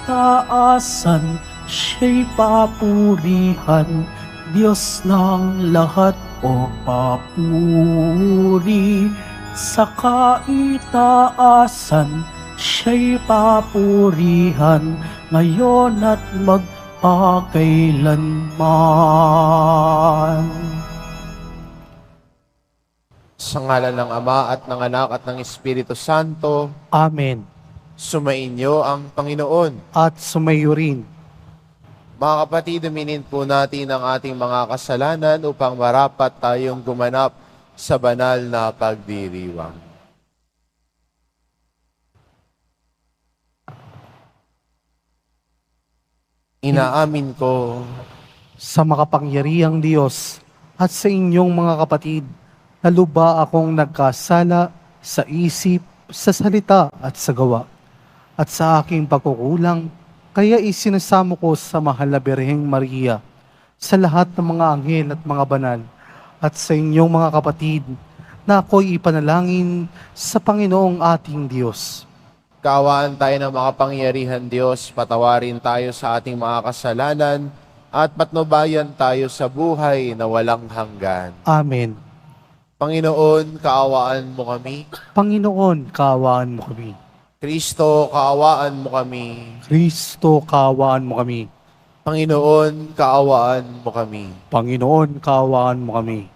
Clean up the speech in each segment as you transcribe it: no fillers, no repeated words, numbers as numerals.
kaitaasan, siya'y papurihan, Diyos ng lahat o papuri. Sa kaitaasan, siya'y papurihan, ngayon at magpakailanman. Sa ngalan ng Ama at ng Anak at ng Espiritu Santo, Amen. sumainyo ang Panginoon. At sumayo rin. Mga kapatid, duminin po natin ang ating mga kasalanan upang marapat tayong gumanap sa banal na pagdiriwang. Inaamin ko Sa makapangyarihang Diyos at sa inyong mga kapatid, na luba akong nagkasala sa isip, sa salita at sa gawa, at sa aking pagkukulang, kaya isinasamo ko sa mahal na Birheng Maria, sa lahat ng mga anghel at mga banal, at sa inyong mga kapatid, na ako'y ipanalangin sa Panginoong ating Diyos. kaawaan tayo ng makapangyarihan Diyos, patawarin tayo sa ating mga kasalanan, at patnubayan tayo sa buhay na walang hanggan. Amen. Panginoon, kaawaan mo kami. Panginoon, kaawaan mo kami. Kristo, kaawaan mo kami. Kristo, kaawaan mo kami. Panginoon, kaawaan mo kami. Panginoon, kaawaan mo kami.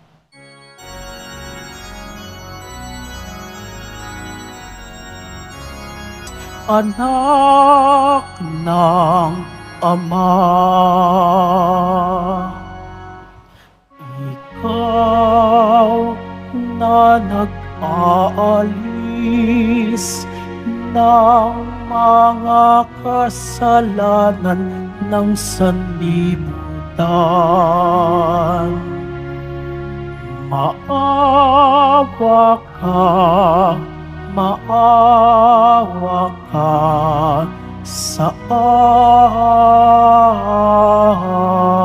Anak ng Ama, ikaw na nag-aalis ng mga kasalanan ng sanlibutan. Maawa ka sa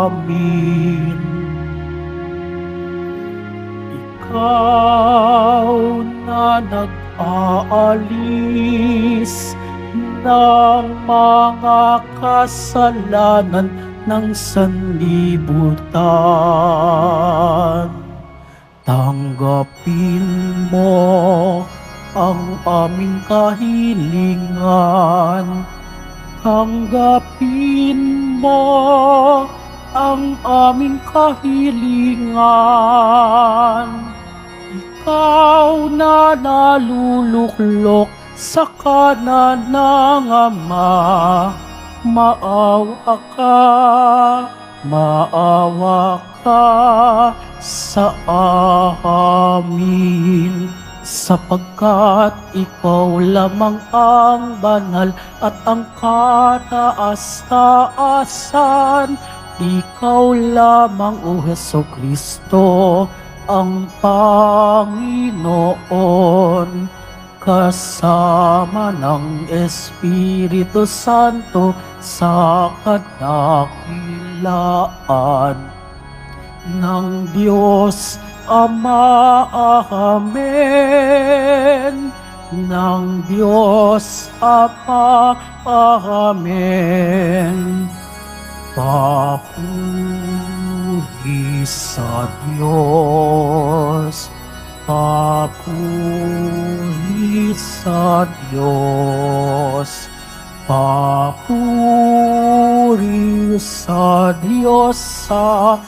amin. Ikaw na nag-aalis ng mga kasalanan ng sanlibutan. Tanggapin mo ang aming kahilingan. Tanggapin mo ang aming kahilingan. Ikaw na naluluklok sa kanan ng Ama, maawa ka sa amin. Sapagkat ikaw lamang ang banal at ang kataas-taasan. Ikaw lamang, O Hesukristo, ang Panginoon, kasama ng Espiritu Santo sa kadakilaan ng Diyos Ama. Amen. Ng Diyos Ama. Amen. Papuri sa Diyos. Papuri sa Diyos. Papuri sa Diyos sa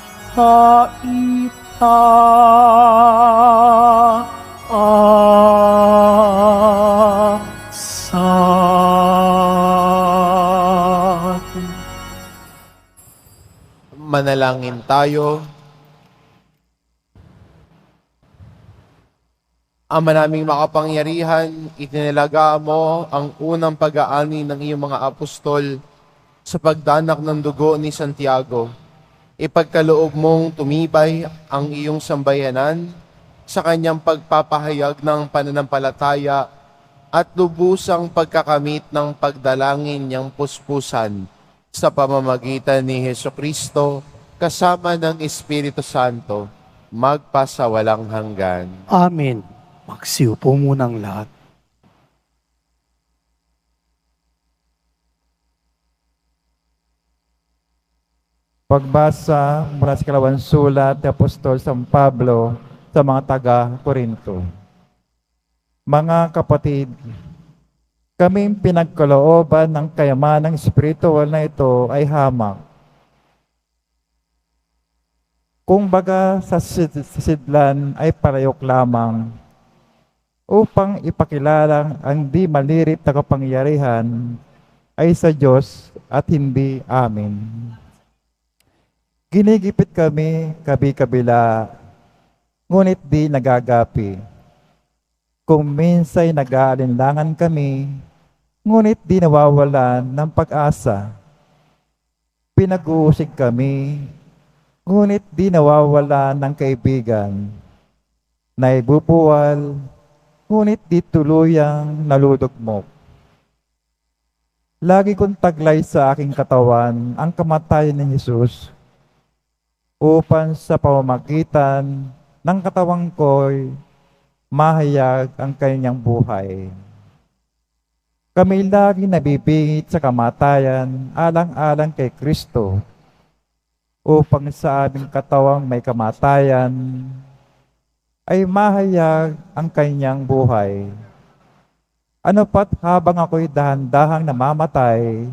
Manalangin tayo. Ama naming makapangyarihan, itinalaga mo ang unang pag-aani ng iyong mga apostol sa pagdanak ng dugo ni Santiago. Ipagkaloob mong tumibay ang iyong sambayanan sa kanyang pagpapahayag ng pananampalataya at lubusang pagkakamit ng pagdalangin niyang puspusan sa pamamagitan ni Hesukristo kasama ng Espiritu Santo, magpasawalang hanggan. Amen. Magsiupo po munang lahat. Pagbasa mula sa ikalawang sulat ni Apostol San Pablo sa mga taga-Korinto. Mga kapatid, kaming pinagkalooban ng kayamanang espiritual na ito ay hamak. Kung baga sa sidlan ay parayok lamang upang ipakilala ang di malirip na kapangyarihan ay sa Diyos at hindi amin. Ginigipit kami kabi-kabila, ngunit di nagagapi. Kung minsay nag-aalinlangan kami, ngunit di nawawalan ng pag-asa. Pinag-uusig kami, ngunit di nawawalan ng kaibigan. Naibubuwal, ngunit di tuluyang nalulugmok. Lagi kong taglay sa aking katawan ang kamatayan ni Jesus upang sa pamamagitan ng katawang ko'y mahayag ang kanyang buhay. Kami lagi nabibingit sa kamatayan alang-alang kay Kristo upang sa aming katawang may kamatayan ay mahayag ang kanyang buhay. Ano pat habang ako'y dahan-dahang namamatay,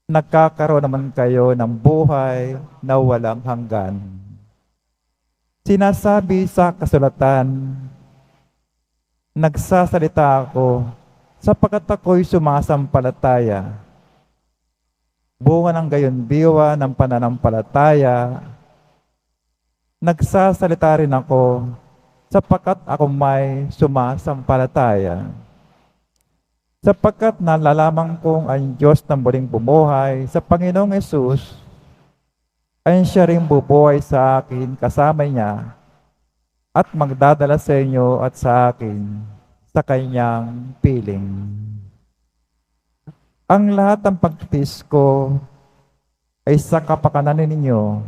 nagkakaroon naman kayo ng buhay na walang hanggan. Sinasabi sa kasulatan, nagsasalita ako sapagkat ako'y sumasampalataya. Bunga ng gayon diwa ng pananampalataya, nagsasalita rin ako sapagkat ako may sumasampalataya. Sapagkat nalalaman kong ang Diyos ng muling bumuhay sa Panginoong Hesus, ay siya rin bubuhay sa akin kasama niya at magdadala sa inyo at sa akin sa kanyang piling. Ang lahat ng pagtiis ko ay sa kapakanan ninyo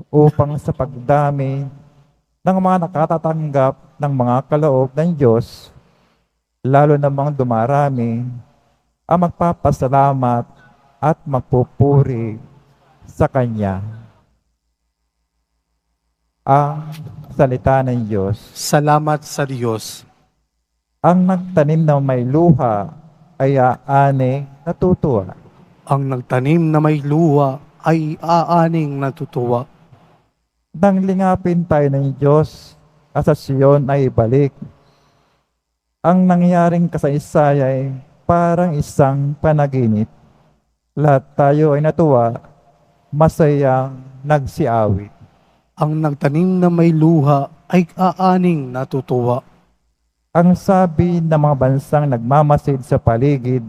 upang sa pagdami ng mga nakatatanggap ng mga kaloob ng Diyos, lalo namang dumarami ang magpapasalamat at magpupuri sa Kanya. Ang salita ng Diyos. Salamat sa Diyos. Ang nagtanim na may luha ay aani natutuwa. Ang nagtanim na may luha ay aaning natutuwa. Nang lingapin tayo ng Diyos at sa Siyon ay ibalik. Ang nangyaring kasaysay ay parang isang panaginip. Lahat tayo ay natuwa, masayang nagsiawit. Ang nagtanim na may luha ay aaning natutuwa. Ang sabi ng mga bansang nagmamasid sa paligid,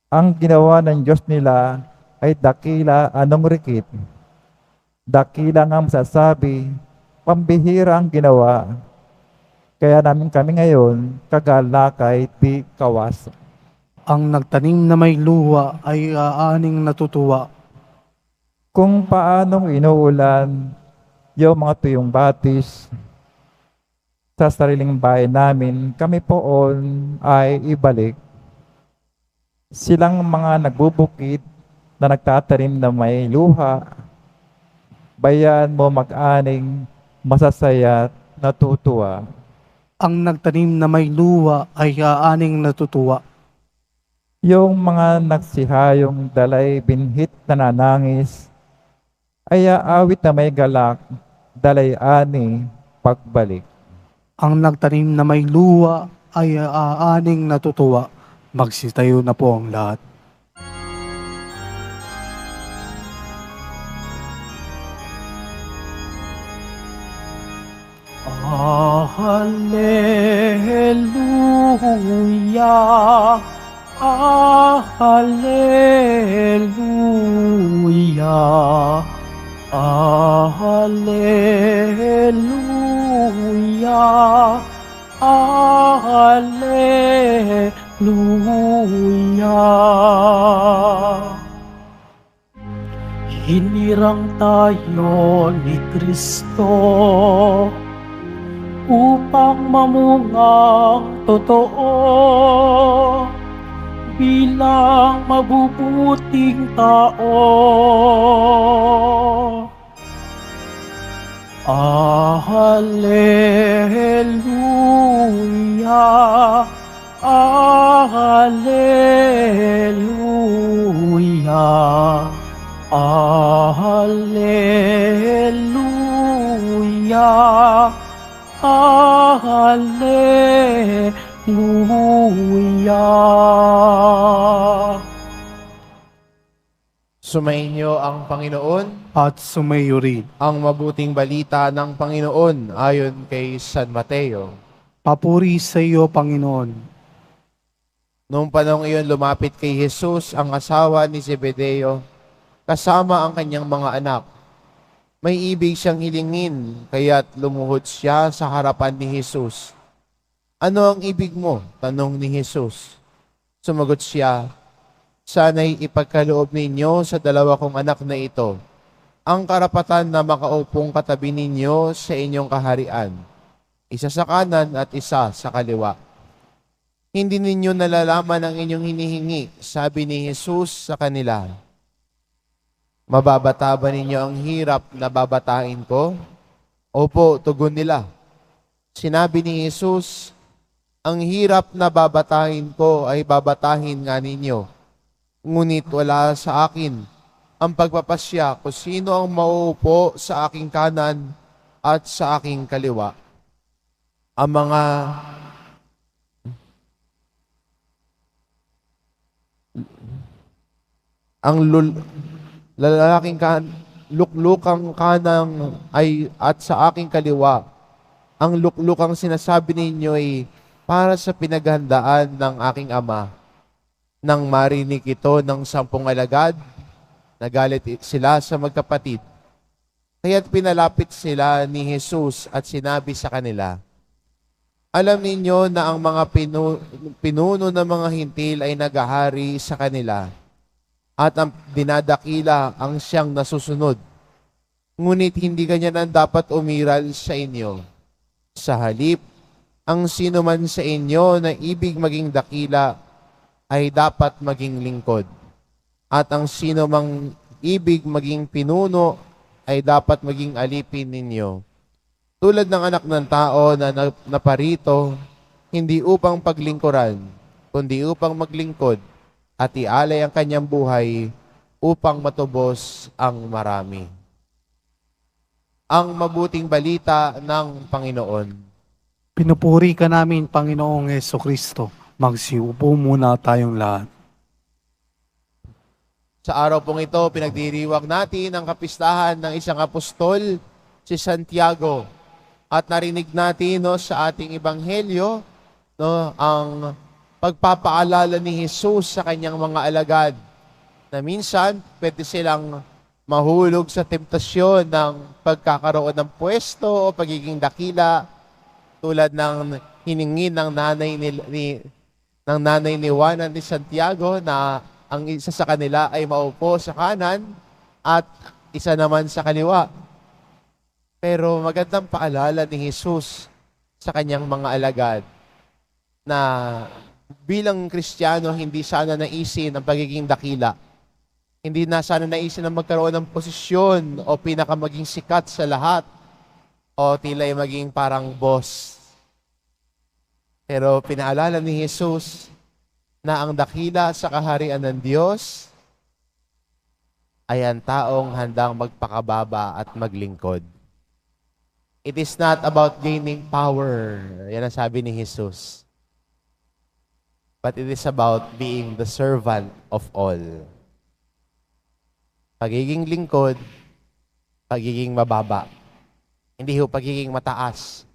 ang ginawa ng Diyos nila ay dakila anong rikit. Dakila nga masasabi, pambihira ang ginawa. Kaya namin kami ngayon, kagalakay di kawas. Ang nagtanim na may luha ay aaning natutuwa. Kung paanong inuulan yung mga tuyong batis sa sariling bahay namin, kami poon ay ibalik. Silang mga nagbubukid na nagtatanim na may luha, bayan mo mag-aning masasaya at natutuwa. Ang nagtanim na may luha ay aaning natutuwa. Yung mga nagsihayong dalay binhit na nanangis, ay aawit na may galak, dalay ani pagbalik. Ang nagtanim na may luha ay aaning natutuwa. Magsitayo na po ang lahat. Hallelujah, Hallelujah, Hallelujah, Hallelujah. Hinirang tayo ni Kristo upang mamungang totoo. bilang mabubuting tao. Alleluia, Alleluia, Alleluia, Alleluia. Sumainyo ang Panginoon, At sumayo rin. ang mabuting balita ng Panginoon ayon kay San Mateo. Papuri sa iyo, Panginoon. Noong panahon iyon, lumapit kay Jesus ang asawa ni Zebedeo, kasama ang kanyang mga anak. May ibig siyang hilingin, kaya't lumuhod siya sa harapan ni Jesus. Ano ang ibig mo? Tanong ni Jesus. Sumagot siya, sana'y ipagkaloob ninyo sa dalawa kong anak na ito ang karapatan na makaupong katabi ninyo sa inyong kaharian, isa sa kanan at isa sa kaliwa. Hindi ninyo nalalaman ang inyong hinihingi, sabi ni Jesus sa kanila. Mababata ba ninyo ang hirap na babatain ko? Opo, tugon nila. Sinabi ni Jesus, ang hirap na babatahin ko ay babatahin nga ninyo. Ngunit wala sa akin ang pagpapasya kung sino ang mauupo sa aking kanan at sa aking kaliwa. Ang mga lalaking luklukang kanang ay at sa aking kaliwa. Ang luklukang sinasabi ninyo ay para sa pinaghandaan ng aking ama. Nang marinig ito ng 10 alagad, nagalit sila sa magkapatid. Kaya't pinalapit sila ni Jesus at sinabi sa kanila, alam ninyo na ang mga pinuno ng mga hintil ay naghahari sa kanila at ang dinadakila ang siyang nasusunod. Ngunit hindi ganyan ang dapat umiral sa inyo. Sa halip, ang sino man sa inyo na ibig maging dakila ay dapat maging lingkod. At ang sino mang ibig maging pinuno ay dapat maging alipin ninyo. Tulad ng anak ng tao na naparito, hindi upang paglingkuran, kundi upang maglingkod at ialay ang kanyang buhay upang matubos ang marami. Ang mabuting balita ng Panginoon. Pinupuri ka namin, Panginoong Hesukristo. Magsiupo muna tayong lahat. Sa araw pong ito, pinagdiriwang natin ang kapistahan ng isang apostol, si Santiago. At narinig natin sa ating ebanghelyo ang pagpapaalala ni Jesus sa kanyang mga alagad na minsan pwede silang mahulog sa temptasyon ng pagkakaroon ng pwesto o pagiging dakila tulad ng hiningin ng nanay ni Juana ni Santiago na ang isa sa kanila ay maupo sa kanan at isa naman sa kaliwa. Pero magandang paalala ni Jesus sa kanyang mga alagad na bilang Kristiyano, hindi sana naisin ang pagiging dakila. Hindi na sana naisin ang magkaroon ng posisyon o pinakamaging sikat sa lahat o tila'y maging parang boss. Pero pinaalala ni Jesus na ang dakila sa kaharian ng Diyos ay ang taong handang magpakababa at maglingkod. It is not about gaining power. Yan ang sabi ni Jesus. But it is about being the servant of all. Pagiging lingkod, pagiging mababa. Hindi ho pagiging mataas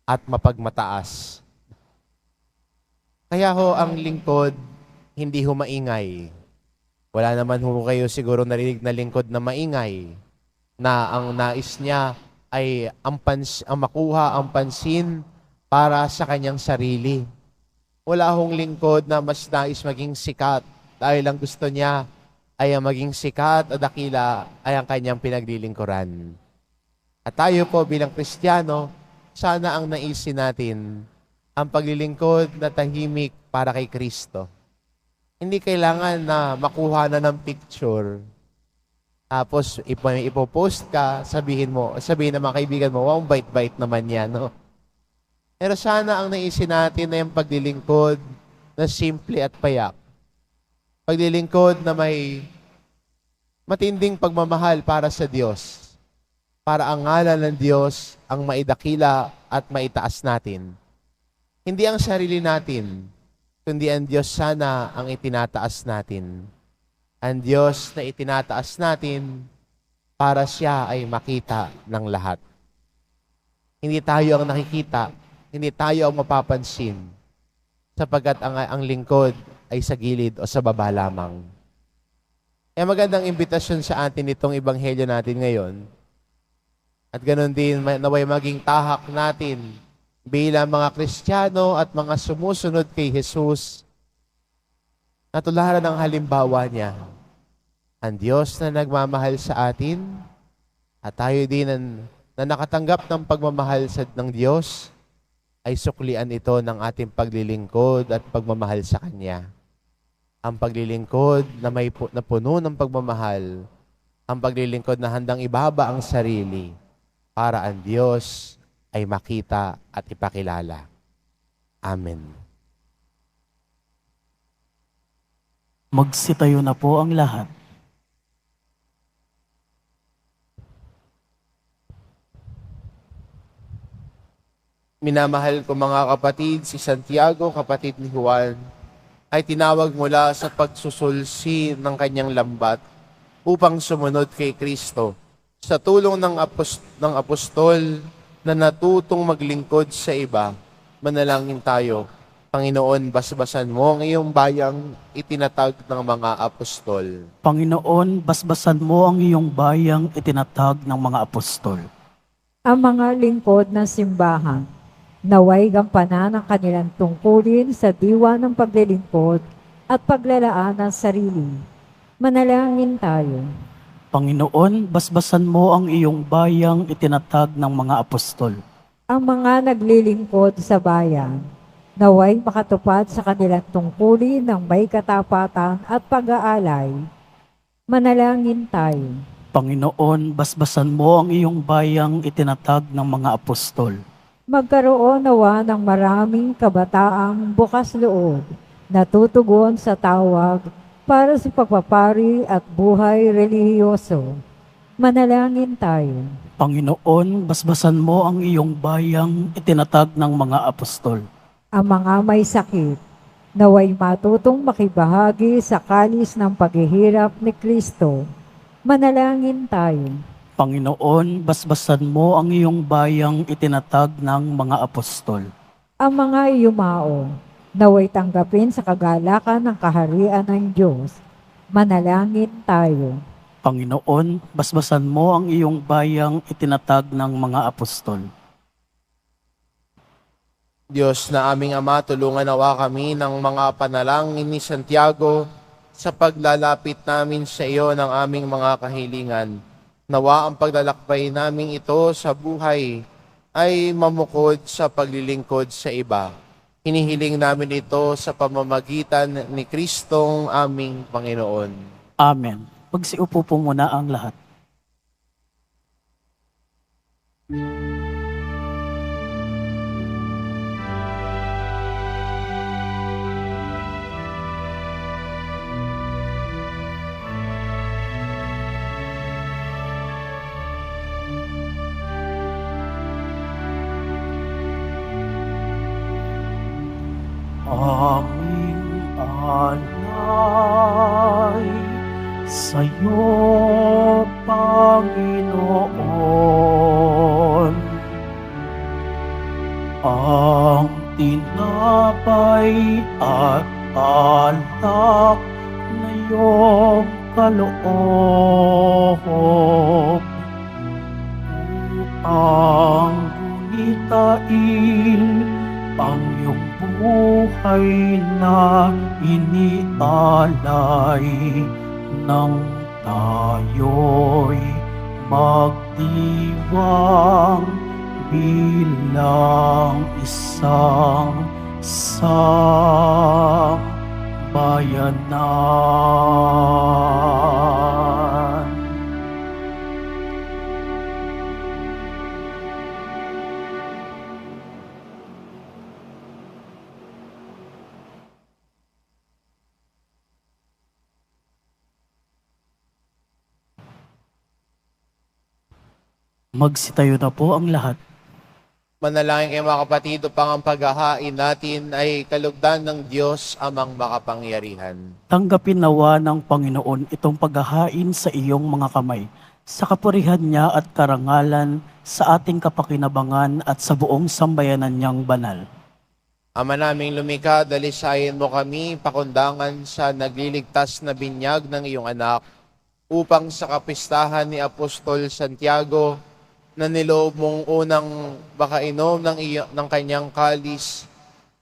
at mapagmataas. Kaya ho ang lingkod, hindi ho maingay. Wala naman ho kayo siguro narinig na lingkod na maingay, na ang nais niya ay ang makuha ang pansin para sa kanyang sarili. Wala hong lingkod na mas nais maging sikat dahil ang gusto niya ay ang maging sikat o dakila ay ang kanyang pinaglilingkuran. At tayo po bilang Kristiyano, sana ang naisin natin ang paglilingkod na tahimik para kay Kristo. Hindi kailangan na makuha na ng picture. Tapos ipopost ka, sabihin ng mga kaibigan mo, wow, bait-bait naman yan, no? Pero sana ang naisin natin na yung paglilingkod na simple at payak. Paglilingkod na may matinding pagmamahal para sa Diyos. Para ang ngalan ng Diyos ang maidakila at maitaas natin. Hindi ang sarili natin, kundi ang Diyos sana ang itinataas natin. Ang Diyos na itinataas natin para siya ay makita ng lahat. Hindi tayo ang nakikita, hindi tayo ang mapapansin, sapagkat ang lingkod ay sa gilid o sa baba lamang. Kaya magandang imbitasyon sa atin itong ebanghelyo natin ngayon. At ganoon din, naway maging tahak natin bilang mga Kristiyano at mga sumusunod kay Jesus, na tularan ng halimbawa niya. Ang Diyos na nagmamahal sa atin at tayo din na nakatanggap ng pagmamahal ng Diyos ay suklian ito ng ating paglilingkod at pagmamahal sa Kanya. Ang paglilingkod na puno ng pagmamahal, ang paglilingkod na handang ibaba ang sarili para ang Diyos ay makita at ipakilala. Amen. Magsitayo na po ang lahat. Minamahal ko mga kapatid, si Santiago, kapatid ni Juan, ay tinawag mula sa pagsusulsi ng kanyang lambat upang sumunod kay Kristo. Sa tulong ng apostol na natutong maglingkod sa iba, manalangin tayo. Panginoon, basbasan mo ang iyong bayang itinatag ng mga apostol. Panginoon, basbasan mo ang iyong bayang itinatag ng mga apostol. Ang mga lingkod ng simbahan, naway gampanan ang kanilang tungkulin sa diwa ng paglilingkod at paglalaan ng sarili. Manalangin tayo. Panginoon, basbasan mo ang iyong bayang itinatag ng mga apostol. Ang mga naglilingkod sa bayan, naway makatupad sa kanilang tungkulin ng may katapatan at pag-aalay. Manalangin tayo. Panginoon, basbasan mo ang iyong bayang itinatag ng mga apostol. Magkaroon nawa ng maraming kabataang bukas loob na tutugon sa tawag para sa pagpapari at buhay relihiyoso. Manalangin tayo. Panginoon, basbasan mo ang iyong bayang itinatag ng mga apostol. Ang mga may sakit, naway matutong makibahagi sa kalis ng paghihirap ni Kristo. Manalangin tayo. Panginoon, basbasan mo ang iyong bayang itinatag ng mga apostol. Ang mga yumao, naway tanggapin sa kagalakan ng kaharian ng Diyos. Manalangin tayo. Panginoon, basbasan mo ang iyong bayang itinatag ng mga apostol. Diyos na aming Ama, tulungan nawa kami ng mga panalangin ni Santiago sa paglalapit namin sa iyo ng aming mga kahilingan. Nawa ang paglalakbay namin ito sa buhay ay mamukod sa paglilingkod sa iba. Hinihiling namin ito sa pamamagitan ni Kristong aming Panginoon. Amen. Magsiupo po muna ang lahat. Aming alay sa'yo, Panginoon. Ang tinapay at alak na iyong kaloob upang gunitain ang iyong buhay na inialay nang tayo'y magdiwang bilang isang bayanan. Magsitayo na po ang lahat. Manalangin kayo mga kapatid, upang ang paghahain natin ay kalugdan ng Diyos amang makapangyarihan. Tanggapin nawa ng Panginoon itong paghahain sa iyong mga kamay, sa kapurihan niya at karangalan, sa ating kapakinabangan at sa buong sambayanan niyang banal. Ama naming lumikha, dalisayin mo kami, pakundangan sa nagliligtas na binyag ng iyong anak, upang sa kapistahan ni Apostol Santiago, na niloob mong unang makainom ng kanyang kalis,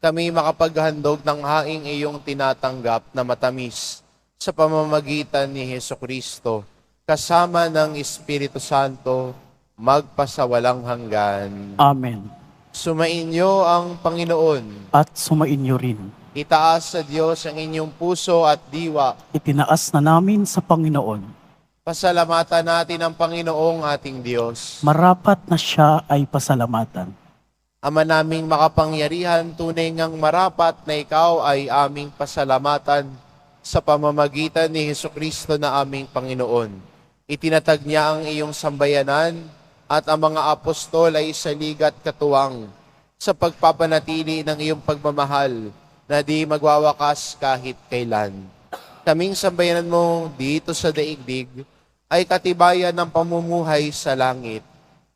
kami makapaghandog ng haing iyong tinatanggap na matamis sa pamamagitan ni Hesukristo, kasama ng Espiritu Santo, magpasawalang hanggan. Amen. Sumainyo ang Panginoon. At sumainyo rin. Itaas sa Diyos ang inyong puso at diwa. Itinaas na namin sa Panginoon. Pasalamatan natin ang Panginoong ating Diyos. Marapat na siya ay pasalamatan. Ama naming makapangyarihan, tunay ngang marapat na ikaw ay aming pasalamatan sa pamamagitan ni Hesukristo na aming Panginoon. Itinatag niya ang iyong sambayanan at ang mga apostol ay saligat katuwang sa pagpapanatili ng iyong pagmamahal na di magwawakas kahit kailan. Kaming sambayanan mo dito sa daigdig ay katibayan ng pamumuhay sa langit.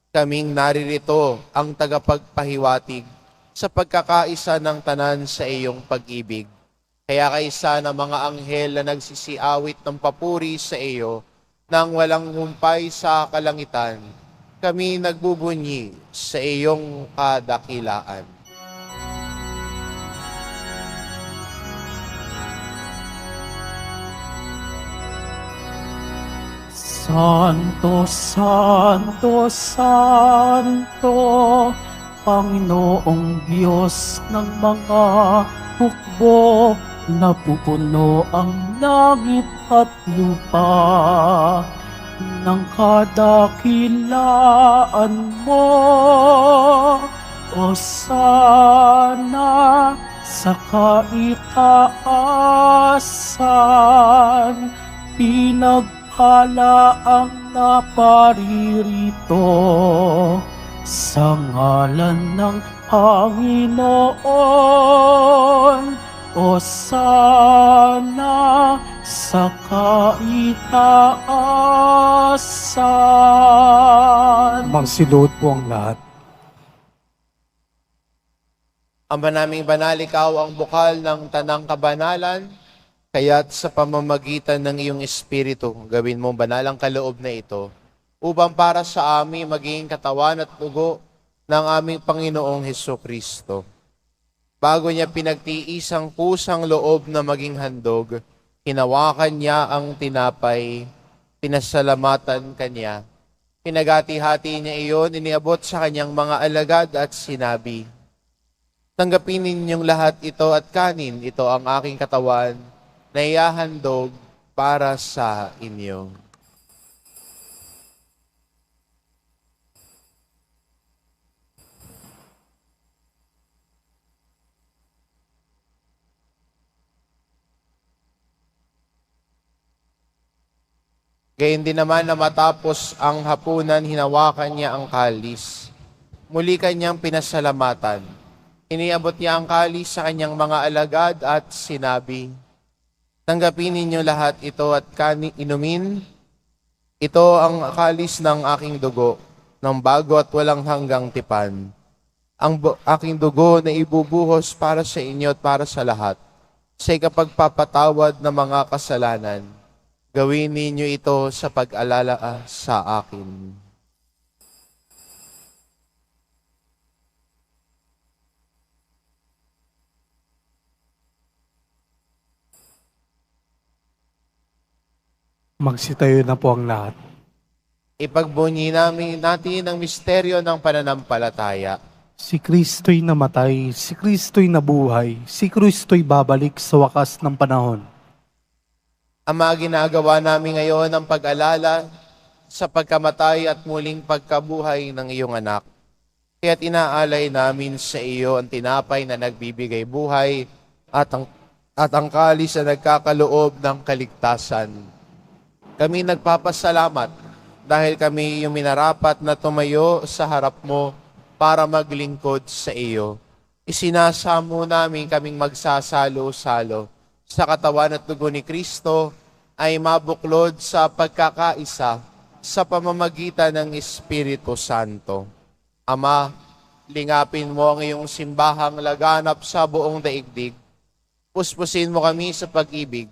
Kaming naririto ang tagapagpahiwatig sa pagkakaisa ng tanan sa iyong pag-ibig. Kaya kaisa ng mga anghel na nagsisiawit ng papuri sa iyo nang walang humpay sa kalangitan, kami nagbubunyi sa iyong kadakilaan. Santo, Santo, Santo, Panginoong Diyos ng mga hukbo, napupuno ang langit at lupa ng kadakilaan mo. O sana sa kaitaasan, pinagpala ang naparirito sa ngalan ng Panginoon. O sana sa kaitaasan. Magsiluhod po ang lahat. Ama naming banal, ikaw ang bukal ng tanang kabanalan, kaya't sa pamamagitan ng iyong Espiritu, gawin mong banal ang kaloob na ito, upang para sa amin maging katawan at dugo ng aming Panginoong Hesukristo. Bago niya pinagtiis ang kusang loob na maging handog, hinawakan niya ang tinapay, pinasalamatan kanya. Pinagati-hati niya iyon, iniabot sa kanyang mga alagad at sinabi, "Tanggapin ninyong lahat ito at kanin, ito ang aking katawan na ihahandog para sa inyo." Gayun din naman na matapos ang hapunan, hinawakan niya ang kalis. Muli kanyang pinasalamatan. Iniabot niya ang kalis sa kanyang mga alagad at sinabi, "Tanggapin ninyo lahat ito at inumin. Ito ang kalis ng aking dugo, ng bago at walang hanggang tipan. Ang aking dugo na ibubuhos para sa inyo at para sa lahat, sa ikapagpapatawad ng mga kasalanan. Gawin ninyo ito sa pag-alala sa akin." Magsitayo na po ang lahat. Ipagbunyi natin ang misteryo ng pananampalataya. Si Kristo'y namatay, si Kristo'y nabuhay, si Kristo'y babalik sa wakas ng panahon. Ama, ginagawa namin ngayon ang pag-alala sa pagkamatay at muling pagkabuhay ng iyong anak. Kaya't inaalay namin sa iyo ang tinapay na nagbibigay buhay at ang kalis na nagkakaloob ng kaligtasan. Kami nagpapasalamat dahil kami yung minarapat na tumayo sa harap mo para maglingkod sa iyo. Isinasamo namin kaming magsasalo-salo sa katawan at dugo ni Kristo ay mabuklod sa pagkakaisa sa pamamagitan ng Espiritu Santo. Ama, lingapin mo ang iyong simbahang laganap sa buong daigdig. Puspusin mo kami sa pag-ibig,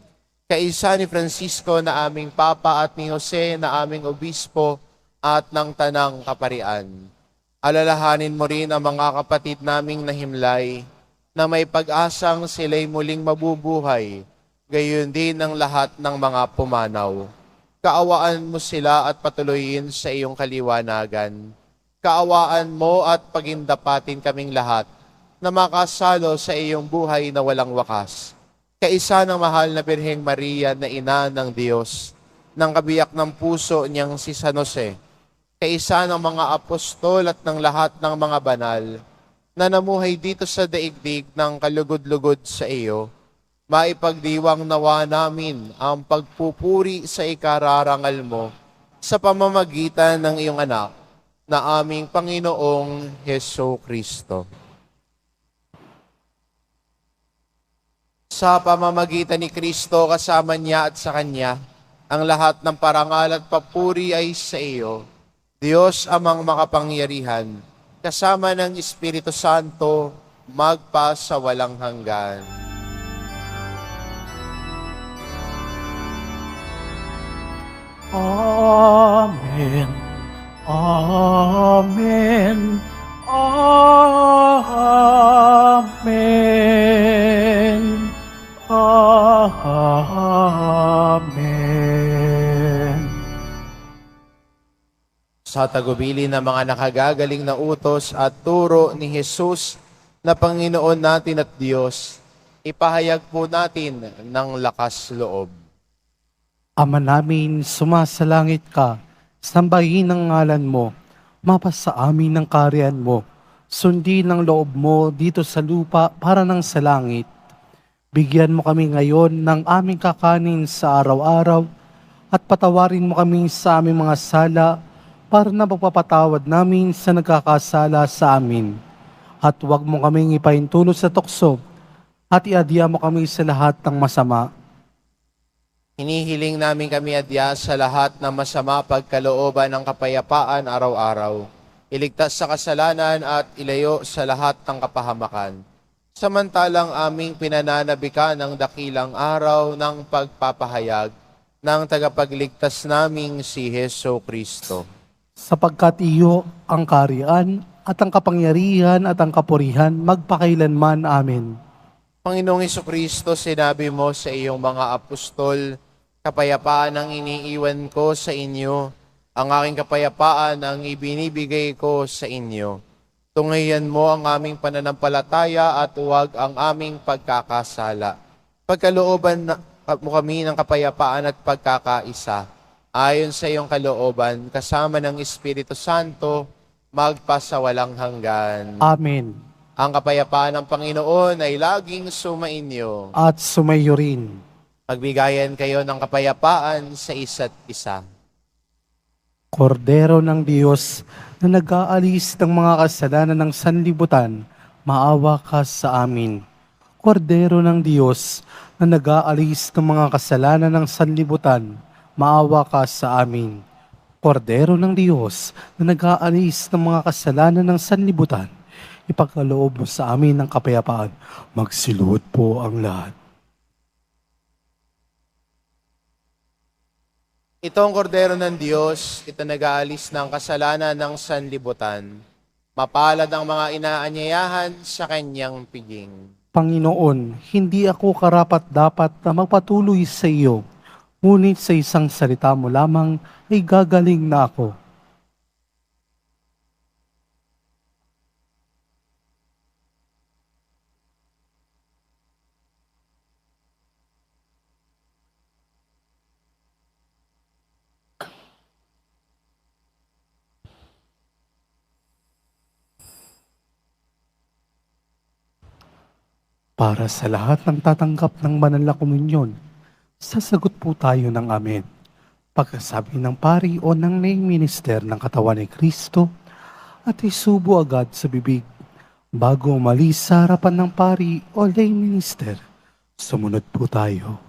kaisa ni Francisco na aming Papa at ni Jose na aming Obispo at ng Tanang Kaparian. Alalahanin mo rin ang mga kapatid naming nahimlay na may pag-asang sila'y muling mabubuhay, gayon din ang lahat ng mga pumanaw. Kaawaan mo sila at patuloyin sa iyong kaliwanagan. Kaawaan mo at pagindapatin kaming lahat na makasalo sa iyong buhay na walang wakas. Kaisa ng mahal na Birheng Maria na ina ng Diyos, ng kabiyak ng puso niyang si San Jose, kaisa ng mga apostol at ng lahat ng mga banal na namuhay dito sa daigdig ng kalugod-lugod sa iyo, maipagdiwang nawa namin ang pagpupuri sa ikararangal mo sa pamamagitan ng iyong anak na aming Panginoong Heso Kristo. Sa pamamagitan ni Kristo kasama niya at sa Kanya, ang lahat ng parangal at papuri ay sa iyo, Diyos amang makapangyarihan, kasama ng Espiritu Santo, magpa sa walang hanggan. Amen. Amen. Amen. Amen. Sa tagubili ng mga nakagagaling na utos at turo ni Jesus na Panginoon natin at Diyos, ipahayag po natin ng lakas loob. Ama namin, sumasalangit ka, sambahin ang ngalan mo, mapasa amin ng kaharian mo, sundin ang loob mo dito sa lupa para ng sa langit. Bigyan mo kami ngayon ng aming kakanin sa araw-araw at patawarin mo kami sa aming mga sala para na pagpapatawad namin sa nagkakasala sa amin. At huwag mo kaming ipahintulot sa tukso at iadya mo kami sa lahat ng masama. Hinihiling namin kami adya sa lahat ng masama pagkalooban ng kapayapaan araw-araw. Iligtas sa kasalanan at ilayo sa lahat ng kapahamakan. Samantalang aming pinananabikan ng dakilang araw ng pagpapahayag ng tagapagligtas naming si Heso Kristo. Sapagkat iyo ang kaharian at ang kapangyarihan at ang kapurihan magpakailanman. Amen. Panginoong Hesukristo, sinabi mo sa iyong mga apostol, kapayapaan ang iniiwan ko sa inyo, ang aking kapayapaan ang ibinibigay ko sa inyo. Tunghayan mo ang aming pananampalataya at huwag ang aming pagkakasala. Pagkalooban mo kami ng kapayapaan at pagkakaisa, ayon sa iyong kalooban, kasama ng Espiritu Santo, magpasawalang hanggan. Amen. Ang kapayapaan ng Panginoon ay laging sumainyo. At sumayo rin. Magbigayan kayo ng kapayapaan sa isa't isa. Kordero ng Diyos na nag-aalis ng mga kasalanan ng sanlibutan, maawa ka sa amin. Kordero ng Diyos na nag-aalis ng mga kasalanan ng sanlibutan, maawa ka sa amin. Kordero ng Diyos na nag-aalis ng mga kasalanan ng sanlibutan, ipagkaloob mo sa amin ng kapayapaan. Magsiluhod po ang lahat. Ito ang kordero ng Diyos, ito nag-aalis ng kasalanan ng sanlibutan. Mapalad ang mga inaanyayahan sa kanyang piging. Panginoon, hindi ako karapat-dapat na magpatuloy sa iyo, ngunit sa isang salita mo lamang ay gagaling na ako. Para sa lahat ng tatanggap ng banal na komunyon, sasagot po tayo ng amen. Pagkasabi ng pari o ng lay minister ng katawan ni Kristo at isubo agad sa bibig bago umalis sa harapan ng pari o lay minister. Sumunod po tayo.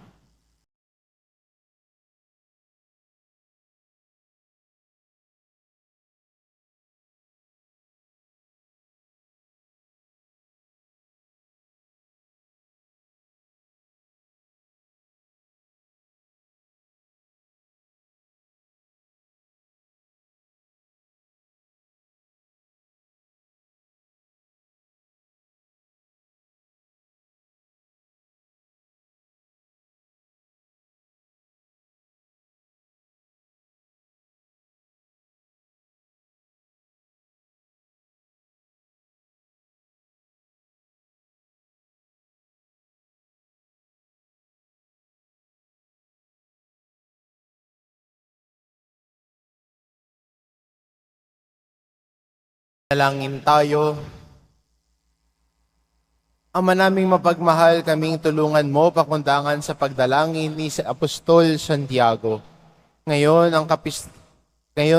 Dalangin tayo. Ama naming mapagmahal, kaming tulungan mo pakundangan sa pagdalangin ni Apostol Santiago. Ngayon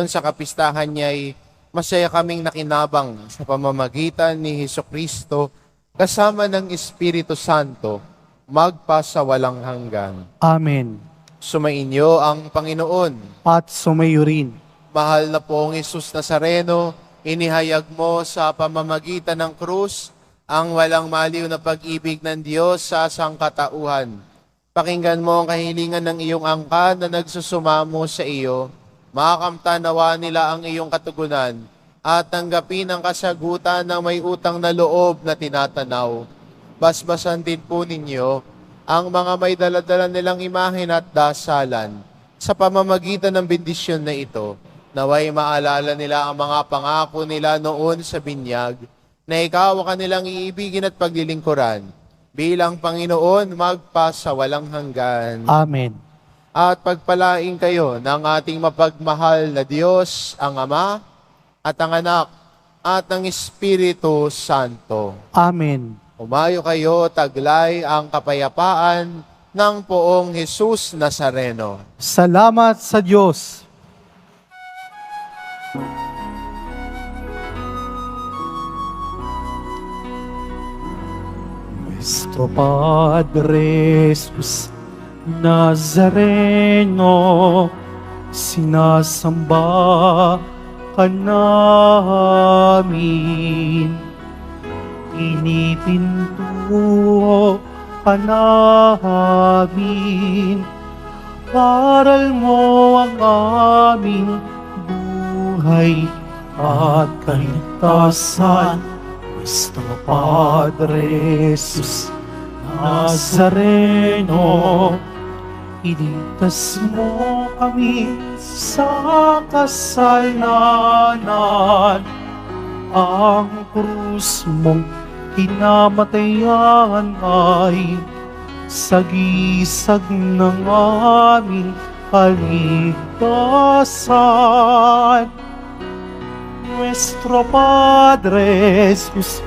sa kapistahan niya ay masaya kaming nakinabang sa pamamagitan ni Hesukristo kasama ng Espiritu Santo magpasawalang hanggan. Amen. Sumainyo ang Panginoon. At sumayo rin. Mahal na pong Jesus Nazareno, inihayag mo sa pamamagitan ng krus ang walang maliw na pag-ibig ng Diyos sa sangkatauhan. Pakinggan mo ang kahilingan ng iyong angkan na nagsusumamo sa iyo. Makakamtanawa nila ang iyong katugunan at tanggapin ang kasagutan ng may utang na loob na tinatanaw. Basbasan din po ninyo ang mga may daladala nilang imahen at dasalan sa pamamagitan ng bendisyon na ito. Naway maalala nila ang mga pangako nila noon sa binyag, na ikaw ang kanilang iibigin at paglilingkuran bilang Panginoon magpasawalang hanggan. Amen. At pagpalain kayo ng ating mapagmahal na Diyos, ang Ama at ang Anak at ang Espiritu Santo. Amen. Umayo kayo, taglay ang kapayapaan ng poong Jesus Nazareno. Salamat sa Diyos. Nuestro Padre Jesus Nazareno, sinasamba ka namin. Pinipintuho ka namin. Paral mo ang aming buhay at kaligtasan. Nuestro Padre Jesus Nazareno, iligtas mo kami sa kasalanan. Ang krus mong kinamatayan ay sagisag ng aming kaligtasan. Nuestro Padre Jesus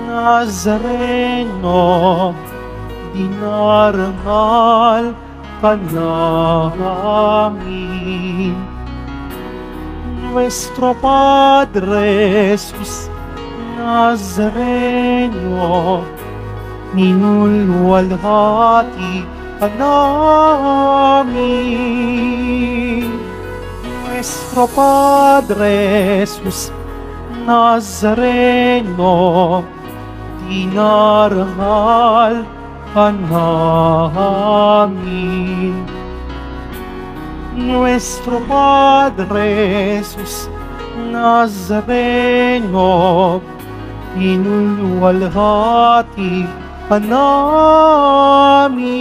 Nazareno, dinarangal ka namin. Nuestro Padre Jesus Nazareno, minulwalhati ka namin. Nuestro Padre Jesus Nazareno, dinarangal ka namin. Nuestro Padre Jesus Nazareno, inulwalhati ka namin.